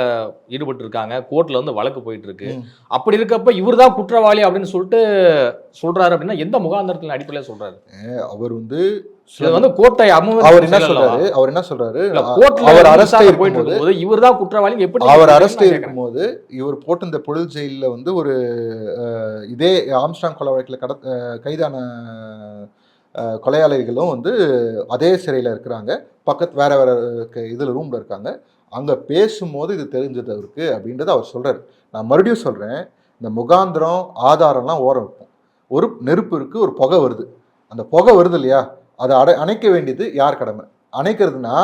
ஈடுபட்டு இருக்காங்க, கோர்ட்ல வந்து வழக்கு போயிட்டு இருக்கு. அப்படி இருக்கப்ப இவர் தான் குற்றவாளி அப்படின்னு சொல்லிட்டு சொல்றாரு அப்படின்னா எந்த முகாந்திரத்தின் அடிப்படையில் சொல்றாரு? அவர் வந்து இது வந்து கோர்ட்டை அவர் என்ன சொல்றாரு கோர்ட்ல அவர் விசாரணை அரஸ்ட் போயிட்டு இருக்கும்போது இவர்தான் குற்றவாளி எப்படி அவர் அரஸ்ட் இருக்கும்போது இவர் போட்டு இந்த பொழுது ஜெயில வந்து ஒரு இதே ஆம்ஸ்டாங் கொலை வழக்கில் கைதான கொலையாளிகளும் வந்து அதே சிறையில் இருக்கிறாங்க, பக்கத்து வேற வேற இதில் ரூமில் இருக்காங்க. அங்கே பேசும்போது இது தெரிஞ்சது அவருக்கு அப்படின்றத அவர் சொல்கிறார். நான் மறுபடியும் சொல்கிறேன், இந்த முகாந்திரம் ஆதாரம்லாம் ஓரம் வைப்போம். ஒரு நெருப்பு இருக்குது, ஒரு புகை வருது, அந்த புகை வருது இல்லையா, அதை அணைக்க வேண்டியது யார் கடமை? அணைக்கிறதுனா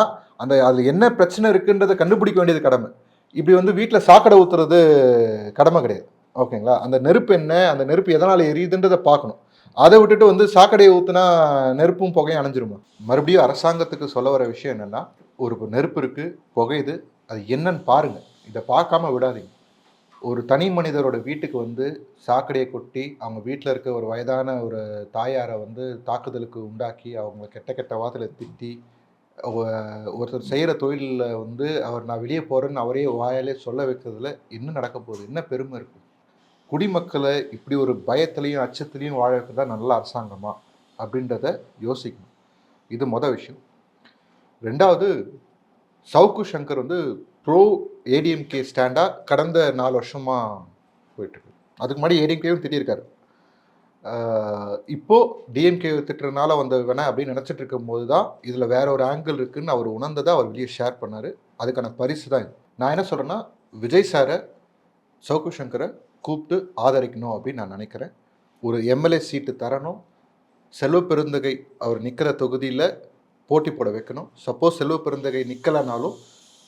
அதில் என்ன பிரச்சனை இருக்குன்றதை கண்டுபிடிக்க வேண்டியது கடமை. இப்படி வந்து வீட்டில் சாக்கடை ஊற்றுறது கடமை கிடையாது. ஓகேங்களா? அந்த நெருப்பு என்ன, அந்த நெருப்பு எதனால் எரியுதுன்றதை பார்க்கணும். அதை விட்டுட்டு வந்து சாக்கடையை ஊற்றுனா நெருப்பும் புகையும் அணைஞ்சிருமா? மறுபடியும் அரசாங்கத்துக்கு சொல்ல வர விஷயம் என்னென்னா, ஒரு நெருப்பு இருக்குது, புகையுது, அது என்னன்னு பாருங்கள், இதை பார்க்காம விடாதீங்க. ஒரு தனி மனிதரோட வீட்டுக்கு வந்து சாக்கடையை கொட்டி அவங்க வீட்டில் இருக்க ஒரு வயதான ஒரு தாயாரை வந்து தாக்குதலுக்கு உண்டாக்கி அவங்க கெட்ட கெட்ட வார்த்தையில் திட்டி, ஒருத்தர் செய்கிற தொழிலில் வந்து அவர் நான் வெளியே போகிறேன்னு அவரே வாயாலே சொல்ல வைக்கிறதுல என்ன நடக்க போகுது? என்ன பெருமை இருக்குது? குடிமக்களை இப்படி ஒரு பயத்துலேயும் அச்சத்துலேயும் வாழ வைக்கிறதா நல்ல அரசாங்கமா அப்படின்றத யோசிக்கணும். இது மொதல் விஷயம். ரெண்டாவது, சவுக்கு சங்கர் வந்து ப்ரோ ஏடிஎம்கே ஸ்டாண்டாக கடந்த 4 வருஷமாக போயிட்டுருக்கு. அதுக்கு முன்னாடி ஏடிஎம்கேவும் திட்டியிருக்காரு. இப்போது டிஎம்கே திட்டுறதுனால வந்த வேணா அப்படின்னு நினச்சிட்டு இருக்கும்போது தான் இதில் வேற ஒரு ஆங்கிள் இருக்குதுன்னு அவர் உணர்ந்ததை அவர் வெளியே ஷேர் பண்ணார். அதுக்கான பரிசு தான் இது. நான் என்ன சொல்கிறேன்னா, விஜய் சாரை சவுக்கு சங்கரை கூப்பிட்டு ஆதரிக்கணும் அப்படின்னு நான் நினைக்கிறேன். ஒரு எம்எல்ஏ சீட்டு தரணும். செல்வ பெருந்தகை அவர் நிற்கிற தொகுதியில் போட்டி போட வைக்கணும். சப்போஸ் செல்வ பெருந்தகை நிற்கலைனாலும்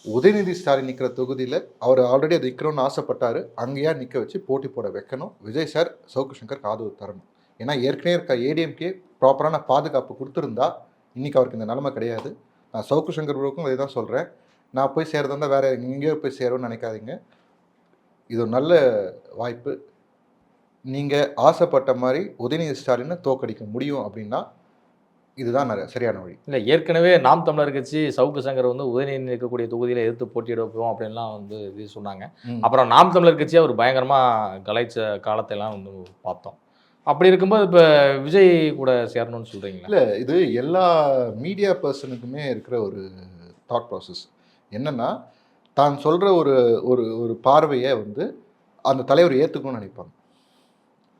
உதயநிதி ஸ்டாலின் நிற்கிற தொகுதியில் அவர் ஆல்ரெடி அது நிற்கணும்னு ஆசைப்பட்டார், அங்கேயா நிற்க வச்சு போட்டி போட வைக்கணும். விஜய் சார் சவுக்கு சங்கர் ஆதரவு தரணும். ஏன்னா ஏற்கனவே இருக்க ஏடிஎம்கே ப்ராப்பரான பாதுகாப்பு கொடுத்துருந்தா இன்றைக்கி அவருக்கு இந்த நிலைமை கிடையாது. நான் சவுக்கு சங்கருக்கும் இதை தான் சொல்கிறேன். நான் போய் சேர்றதா இருந்தால் வேறு எங்கேயோ போய் சேரும்னு நினைக்காதீங்க. இது ஒரு நல்ல வாய்ப்பு. நீங்கள் ஆசைப்பட்ட மாதிரி உதயநிதி ஸ்டாலினை தோக்கடிக்க முடியும் அப்படின்னா இதுதான் சரியான வழி. இல்லை, ஏற்கனவே நாம் தமிழர் கட்சி சவுக்கு சங்கர் வந்து உதயநிதி இருக்கக்கூடிய தொகுதியில் எதிர்த்து போட்டியிட வைப்போம் அப்படின்லாம் வந்து இது சொன்னாங்க. அப்புறம் நாம் தமிழர் கட்சியை ஒரு பயங்கரமாக கலைச்ச காலத்தையெல்லாம் வந்து பார்த்தோம். அப்படி இருக்கும்போது இப்போ விஜய் கூட சேரணும்னு சொல்கிறீங்களா? இல்லை, இது எல்லா மீடியா பர்சனுக்குமே இருக்கிற ஒரு தாட் ப்ராசஸ். என்னென்னா, தான் சொல்கிற ஒரு ஒரு ஒரு பார்வையை வந்து அந்த தலைவர் ஏற்றுக்கணும்னு நினைப்பாங்க.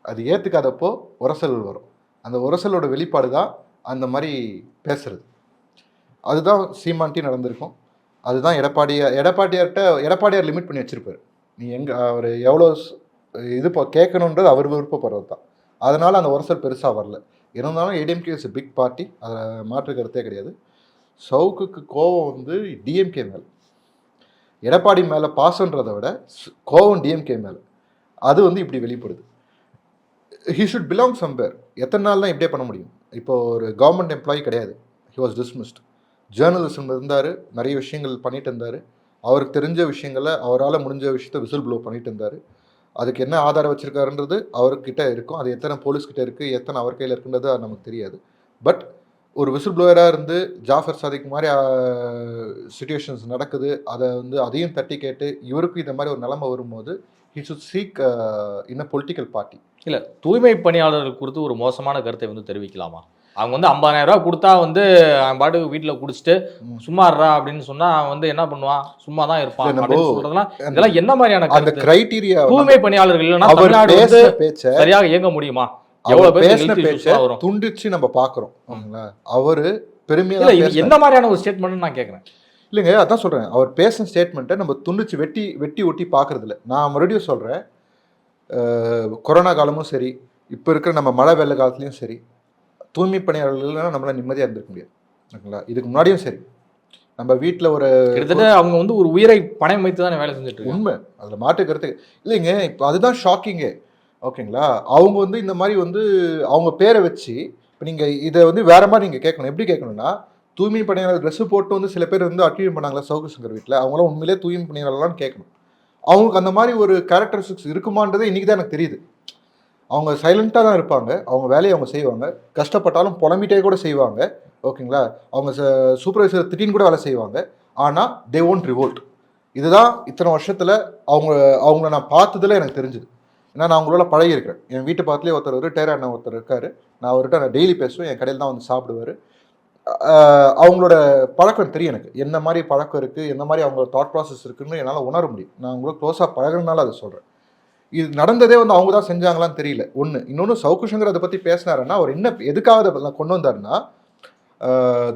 அது ஏற்றுக்காதப்போ உரசல் வரும். அந்த உரசலோட வெளிப்பாடு தான் அந்த மாதிரி பேசுறது. அதுதான் சீமான்ட்டி நடந்திருக்கும். அதுதான் எடப்பாடியார் லிமிட் பண்ணி வச்சுருப்பார். நீ அவர் எவ்வளோ இது கேட்கணுன்றது அவர் விருப்பப்படுறது தான். அதனால் அந்த உரசல் பெருசாக வரல. இருந்தாலும் ஏடிஎம்கே இஸ் பிக் பார்ட்டி, அதில் மாற்று கருத்தே கிடையாது. சவுக்குக்கு கோவம் வந்து டிஎம்கே மேலே, எடப்பாடி மேலே பாசன்றதை விட கோவம் டிஎம்கே மேலே. அது வந்து இப்படி வெளிப்படுது. He should belong somewhere. எத்தனை நாள் தான் இப்படியே பண்ண முடியும்? இப்போ ஒரு கவர்மெண்ட் எம்ப்ளாயி கிடையாது, ஹி வாஸ் டிஸ்மிஸ்ட். ஜேர்னலிசம் இருந்தார், நிறைய விஷயங்கள் பண்ணிட்டு இருந்தார். அவருக்கு தெரிஞ்ச விஷயங்களை, அவரால் முடிஞ்ச விஷயத்த விசில் ப்ளோ பண்ணிட்டு இருந்தார். அதுக்கு என்ன ஆதாரம் வச்சுருக்காருன்றது அவர்கிட்ட இருக்கும். அது எத்தனை போலீஸ்கிட்ட இருக்குது, எத்தனை அவர் கையில் இருக்குன்றது அது நமக்கு தெரியாது. பட் ஒரு விசில் ப்ளோயராக இருந்து ஜாஃபர் சாதிக் மாதிரி சிச்சுவேஷன்ஸ் நடக்குது, அதை வந்து அதையும் தட்டி கேட்டு இவருக்கும் இந்த மாதிரி ஒரு நிலைமை வரும்போது he should seek in a political party. இல்லை, தூய்மை பணியாளர்கள் குறித்து ஒரு மோசமான கருத்தை வந்து தெரிவிக்கலாமா? அவங்க வந்து 50,000 ரூபா கொடுத்தா வந்து அவன் பாட்டுக்கு வீட்டில் குடிச்சிட்டு சும்மா இருறா அப்படின்னு சொன்னா அவன் வந்து என்ன பண்ணுவான்? சும்மா தான் இருப்பான் அப்படின்னு சொல்றதுலாம் இதெல்லாம் என்ன மாதிரியான அந்த கிரைட்டீரியா? தூய்மை பணியாளர்கள் இல்லைன்னா தமிழ்நாடு வந்து சரியாக இயங்க முடியுமா? எவ்வளவு பேசின பேச்சை துண்டிச்சு நம்ம பாக்குறோம். அவரு பெருமையா என்ன மாதிரியான ஒரு ஸ்டேட்மெண்ட் நான் கேட்கறேன். இல்லைங்க, அதான் சொல்றேன். அவர் பேசின ஸ்டேட்மெண்ட்டை நம்ம துண்டிச்சு வெட்டி ஒட்டி பாக்குறது இல்லை. நான் மறுபடியும் சொல்றேன், கொரோனா காலமும் சரி, இப்போ இருக்கிற நம்ம மழை வெள்ள காலத்துலையும் சரி, தூய்மை பணியாளர்கள்லாம் நம்மளால் நிம்மதியாக இருந்திருக்க முடியாது. ஓகேங்களா? இதுக்கு முன்னாடியும் சரி, நம்ம வீட்டில் ஒரு கிட்டத்தட்ட அவங்க வந்து ஒரு உயிரை பணம் வைத்து தான் வேலை செஞ்சுட்டு உண்மை, அதில் மாற்று கருத்து இல்லைங்க. இப்போ அதுதான் ஷாக்கிங்கே. ஓகேங்களா? அவங்க வந்து இந்த மாதிரி வந்து அவங்க பேரை வச்சு இப்போ நீங்கள் இதை வந்து வேற மாதிரி நீங்கள் கேட்கணும். எப்படி கேட்கணும்னா, தூய்மை பணியாளர் ட்ரெஸ்ஸு போட்டு வந்து சில பேர் வந்து அக்யூஸ் பண்ணாங்களா சவுக்கு சங்கர் வீட்டில், அவங்களாம் உண்மையிலே தூய்மை பணியாளர்லான்னு கேட்கணும். அவங்களுக்கு அந்த மாதிரி ஒரு கேரக்டரிஸ்டிக்ஸ் இருக்குமான்றதே இன்றைக்கி தான் எனக்கு தெரியுது. அவங்க சைலண்ட்டாக தான் இருப்பாங்க, அவங்க வேலையை அவங்க செய்வாங்க, கஷ்டப்பட்டாலும் புலம்பிட்டே கூட செய்வாங்க. ஓகேங்களா? அவங்க சூப்பர்வைசர் திட்டின்னு கூட வேலை செய்வாங்க. ஆனால் தே ஓன்ட் ரிவோல்ட். இதுதான் இத்தனை வருஷத்தில் அவங்கள நான் பார்த்ததில் எனக்கு தெரிஞ்சுது. ஏன்னா நான் அவங்களோட பழகியிருக்கிறேன். என் வீட்டு பக்கத்துலேயே ஒருத்தர் ரிட்டையர் ஆன ஒருத்தர் இருக்கார். நான் அவர்கிட்ட டெய்லி பேசுவேன். என் கடையில் தான் வந்து சாப்பிடுவார். அவங்களோட பழக்கம் தெரியும் எனக்கு, என்ன மாதிரி பழக்கம் இருக்குது, என்ன மாதிரி அவங்களோட தாட் ப்ராசஸ் இருக்குன்னு என்னால் உணர முடியும். நான் அவங்களோட க்ளோஸாக பழகுறதுனால அதை சொல்கிறேன். இது நடந்ததே வந்து அவங்க தான் செஞ்சாங்களான்னு தெரியல. ஒன்று. இன்னொன்று, சவுக்கு சங்கர் அதை பற்றி பேசினாருன்னா அவர் என்ன எதுக்காக அதை கொண்டு வந்தாருன்னா,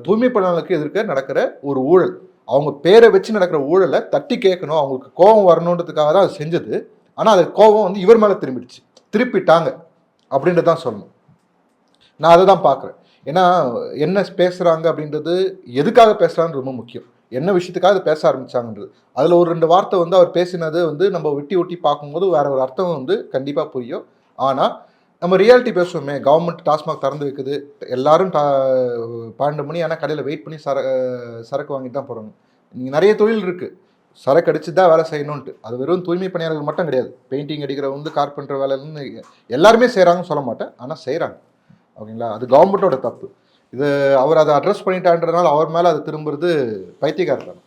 தூய்மை பணியாளர்களுக்கு எதிர்க்க நடக்கிற ஒரு ஊழல், அவங்க பேரை வச்சு நடக்கிற ஊழலை தட்டி கேட்கணும், அவங்களுக்கு கோபம் வரணுன்றதுக்காக தான் அது செஞ்சது. ஆனால் அது கோபம் வந்து இவர் மேலே திருப்பிட்டாங்க அப்படின்றது தான் சொல்லணும். நான் அதை தான் பார்க்குறேன். ஏன்னா என்ன பேசுகிறாங்க அப்படின்றது, எதுக்காக பேசுகிறான்னு ரொம்ப முக்கியம். என்ன விஷயத்துக்காக பேச ஆரம்பிச்சாங்கன்றது. அதில் ஒரு 2 வார்த்தை வந்து அவர் பேசினது வந்து நம்ம ஒட்டி பார்க்கும்போது வேற ஒரு அர்த்தம் வந்து கண்டிப்பாக புரியும். ஆனால் நம்ம ரியாலிட்டி பேசுவோமே, கவர்மெண்ட் டாஸ்மாக் திறந்து வைக்குது, எல்லாரும் 12 மணி ஆனால் கடையில் வெயிட் பண்ணி சரக்கு வாங்கிட்டு தான் போகிறாங்க. நீங்கள் நிறைய தொழில் இருக்குது, சரக்கு அடிச்சு தான் வேலை செய்யணுன்ட்டு. அது வெறும் தூய்மை பணியாளர்கள் மட்டும் கிடையாது. பெயிண்டிங் அடிக்கிற வந்து கார்பெண்டர் வேலைன்னு எல்லாருமே செய்கிறாங்கன்னு சொல்ல மாட்டேன், ஆனால் செய்கிறாங்க. ஓகேங்களா? அது கவர்மெண்ட்டோட தப்பு. இது அவர் அதை அட்ரஸ் பண்ணிட்டான்றதுனால அவர் மேலே அது திரும்புறது பைத்தியக்காரத்தனம்.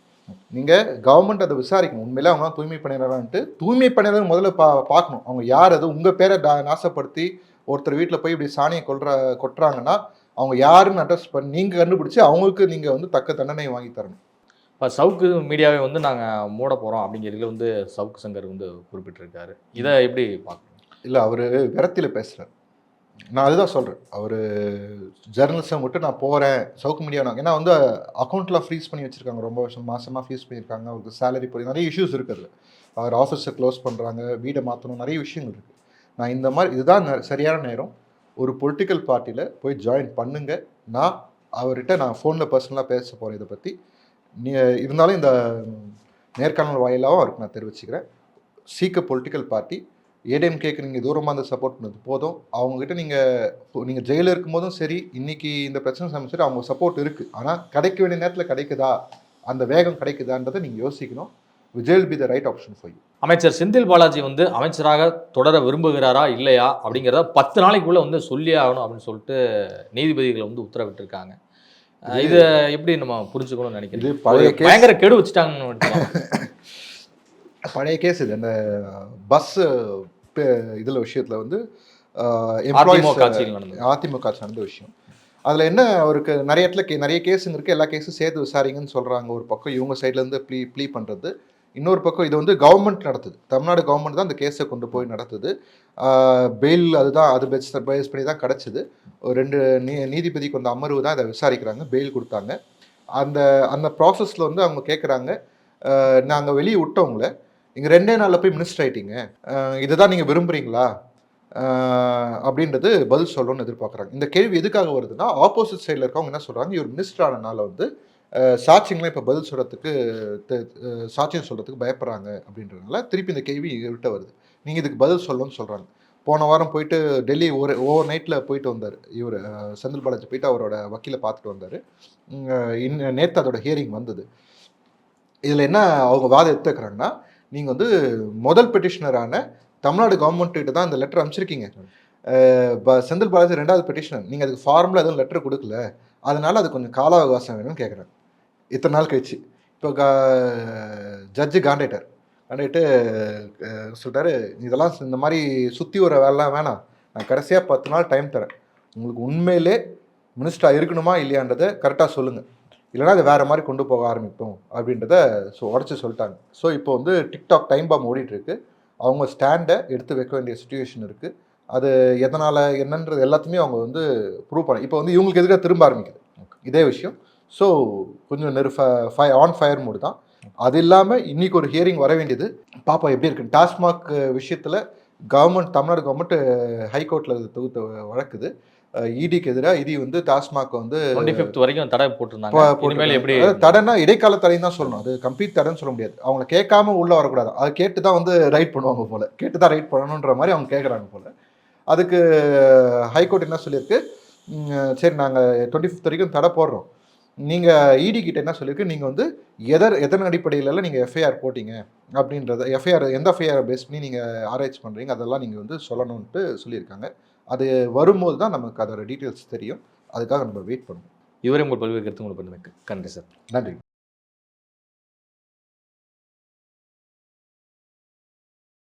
நீங்கள் கவர்மெண்ட் அதை விசாரிக்கணும், உண்மையிலே அவங்க தூய்மை பணியாளர்ன்ட்டு. தூய்மை பணியாளர் முதல்ல பார்க்கணும் அவங்க யார். அது உங்கள் பேரை நாசப்படுத்தி ஒருத்தர் வீட்டில் போய் இப்படி சாணியை கொட்டுறாங்கன்னா அவங்க யாருன்னு அட்ரஸ் பண்ணி நீங்கள் கண்டுபிடிச்சி அவங்களுக்கு நீங்கள் வந்து தக்க தண்டனை வாங்கி தரணும். இப்போ சவுக்கு மீடியாவை வந்து நாங்கள் மூட போகிறோம் அப்படிங்கிறதுல வந்து சவுக்கு சங்கர் வந்து குறிப்பிட்டிருக்காரு. இதை எப்படி பார்க்கணும்? இல்லை, அவர் விரத்தியில் பேசுகிறார். நான் அதுதான் சொல்கிறேன். அவர் ஜேர்னலிசம் விட்டு நான் போகிறேன் சவுக்கு மீடியா, ஏன்னா வந்து அக்கௌண்ட்லாம் ஃப்ரீஸ் பண்ணி வச்சுருக்காங்க, ரொம்ப வருஷம் மாதமாக ஃப்ரீஸ் பண்ணியிருக்காங்க. அவருக்கு சேலரி போய் நிறைய இஷ்யூஸ் இருக்குது. அவர் ஆஃபீஸை க்ளோஸ் பண்ணுறாங்க, வீடை மாற்றணும், நிறைய விஷயங்கள் இருக்குது. நான் இந்த மாதிரி இதுதான் சரியான நேரம், ஒரு பொலிட்டிக்கல் பார்ட்டியில் போய் ஜாயின் பண்ணுங்க. நான் அவர்கிட்ட ஃபோனில் பர்சனலாக பேச போகிறேன் இதை பற்றி. இருந்தாலும் இந்த நேர்காணல் வாயிலாகவும் அவருக்கு நான் தெரிவிச்சுக்கிறேன். சீக்க பொலிட்டிக்கல் பார்ட்டி ஏடிஎம்கேக்கு நீங்கள் தூரமாக இருந்து சப்போர்ட் பண்ணது போதும். அவங்ககிட்ட நீங்கள் ஜெயிலில் இருக்கும்போதும் சரி, இன்னைக்கு இந்த பிரச்சனை சமைச்சு அவங்க சப்போர்ட் இருக்குது. ஆனால் கிடைக்க வேண்டிய நேரத்தில் கிடைக்குதா, அந்த வேகம் கிடைக்குதான்றதை நீங்கள் யோசிக்கணும். Vijay will be the right option for you. அமைச்சர் செந்தில் பாலாஜி வந்து அமைச்சராக தொடர விரும்புகிறாரா இல்லையா அப்படிங்கிறத 10 நாளைக்குள்ளே வந்து சொல்லி ஆகணும் அப்படின்னு சொல்லிட்டு நீதிபதிகளை வந்து உத்தரவிட்டிருக்காங்க. இதை எப்படி நம்ம புரிஞ்சுக்கணும்னு நினைக்கிறேன்? இது பயங்கர கெடு வச்சுட்டாங்கன்னு. பழைய கேஸ் இது. அந்த பஸ் இதில் விஷயத்தில் வந்து அதிமுக ஆட்சி நடந்த விஷயம். அதில் என்ன, அவருக்கு நிறைய இடத்துல நிறைய கேஸுங்க இருக்குது, எல்லா கேஸும் சேர்த்து விசாரிங்கன்னு சொல்கிறாங்க. ஒரு பக்கம் இவங்க சைட்லேருந்து ப்ளீ பண்ணுறது, இன்னொரு பக்கம் இது வந்து கவர்மெண்ட் நடத்துது, தமிழ்நாடு கவர்மெண்ட் தான் அந்த கேஸை கொண்டு போய் நடத்துது. பெயில் அதுதான், அது பேஸ் பண்ணி தான் கிடச்சிது. ஒரு 2 நீதிபதி கொண்ட அமர்வு தான் இதை விசாரிக்கிறாங்க, பெயில் கொடுத்தாங்க. அந்த ப்ராசஸில் வந்து அவங்க கேட்குறாங்க, நாங்கள் வெளியே விட்டவங்கள நீங்கள் 2 நாளில் போய் மினிஸ்டர் ஆகிட்டீங்க, இதுதான் நீங்கள் விரும்புகிறீங்களா அப்படின்றது பதில் சொல்லணும்னு எதிர்பார்க்குறாங்க. இந்த கேள்வி எதுக்காக வருதுன்னா, ஆப்போசிட் சைடில் இருக்கவங்க என்ன சொல்கிறாங்க, இவர் மினிஸ்டர் ஆனனால வந்து சாட்சியங்களாம் இப்போ பதில் சொல்கிறதுக்கு சாட்சியம் சொல்கிறதுக்கு பயப்படுறாங்க அப்படின்றதுனால திருப்பி இந்த கேள்வி இவர்கிட்ட வருது. நீங்கள் இதுக்கு பதில் சொல்லணும்னு சொல்கிறாங்க. போன வாரம் போயிட்டு டெல்லி ஓவர் நைட்டில் போயிட்டு வந்தார் இவர், செந்தில் பாலாஜி போயிட்டு அவரோட வக்கீலை பார்த்துட்டு வந்தார். நேற்று அதோட ஹியரிங் வந்தது. இதில் என்ன அவங்க வாதம் எடுத்துக்கிறாங்கன்னா, நீங்கள் வந்து முதல் பெட்டிஷனரான தமிழ்நாடு கவர்மெண்ட்டு தான் இந்த லெட்டர் அனுப்பிச்சிருக்கீங்க, செந்தில் பாலாஜி 2வது பெட்டிஷனர், நீங்கள் அதுக்கு ஃபார்மில் எதுவும் லெட்டர் கொடுக்கல, அதனால் அது கொஞ்சம் கால அவகாசம் வேணும்னு கேட்குறாங்க. இத்தனை நாள் கழிச்சு இப்போ ஜட்ஜு காண்டாயிட்டு சொல்லிட்டாரு, இதெல்லாம் இந்த மாதிரி சுற்றி வர வேலைலாம் வேணாம், நான் கடைசியாக 10 நாள் டைம் தரேன், உங்களுக்கு உண்மையிலே மினிஸ்டராக இருக்கணுமா இல்லையான்றதை கரெக்டாக சொல்லுங்கள், இல்லைனா அது வேறு மாதிரி கொண்டு போக ஆரம்பிப்போம் அப்படின்றத உடச்சி சொல்லிட்டாங்க. ஸோ இப்போ வந்து டிக்டாக் டைம் பாம் ஓடிட்டுருக்கு, அவங்க ஸ்டாண்டை எடுத்து வைக்க வேண்டிய சுச்சுவேஷன் இருக்குது. அது எதனால் என்னன்றது எல்லாத்தையுமே அவங்க வந்து ப்ரூவ் பண்ண, இப்போ வந்து இவங்களுக்கு எதுக்காக திரும்ப ஆரம்பிக்குது இதே விஷயம். ஸோ கொஞ்சம் ஆன் ஃபயர் மூடு தான். அது இல்லாமல் இன்றைக்கி ஒரு ஹியரிங் வர வேண்டியது, பாப்பா எப்படி இருக்குன்னு. டாஸ்மாக் விஷயத்தில் தமிழ்நாடு கவர்மெண்ட் ஹைகோர்ட்டில் தொகுத்த வழக்குது, இடிக்கு எதிராக. இடி வந்து டாஸ்மாக் வந்து 25 வரைக்கும் தடை போட்டிருந்தாங்க. எப்படி தடைனா இடைக்கால தடைன்னு தான் சொல்லணும், அது கம்ப்ளீட் தடைன்னு சொல்ல முடியாது. அவங்கள கேட்காம உள்ளே வரக்கூடாது, அதை கேட்டு தான் வந்து ரைட் பண்ணுவாங்க போல், கேட்டு தான் ரைட் பண்ணணுன்ற மாதிரி அவங்க கேட்குறாங்க போல். அதுக்கு ஹைகோர்ட் என்ன சொல்லியிருக்கு, சரி நாங்கள் 25 வரைக்கும் தடை போடுறோம், நீங்கள் இடி கிட்ட என்ன சொல்லியிருக்கு, நீங்கள் வந்து எதன் அடிப்படையிலலாம் நீங்கள் எஃப்ஐஆர் போட்டிங்க அப்படின்றத, எந்த எஃப்ஐஆர் பேஸ் பண்ணி நீங்கள் ஆராய்ச்சி பண்ணுறீங்க அதெல்லாம் நீங்கள் வந்து சொல்லணுன்ட்டு சொல்லியிருக்காங்க. அது வரும்போது தான் நமக்கு அதோட டீட்டெயில்ஸ் தெரியும், அதுக்காக நம்ம வெயிட் பண்ணுவோம். இதுவரை உங்கள் பல்வேறு கருத்து உங்களுக்கு நன்றி சார். நன்றி.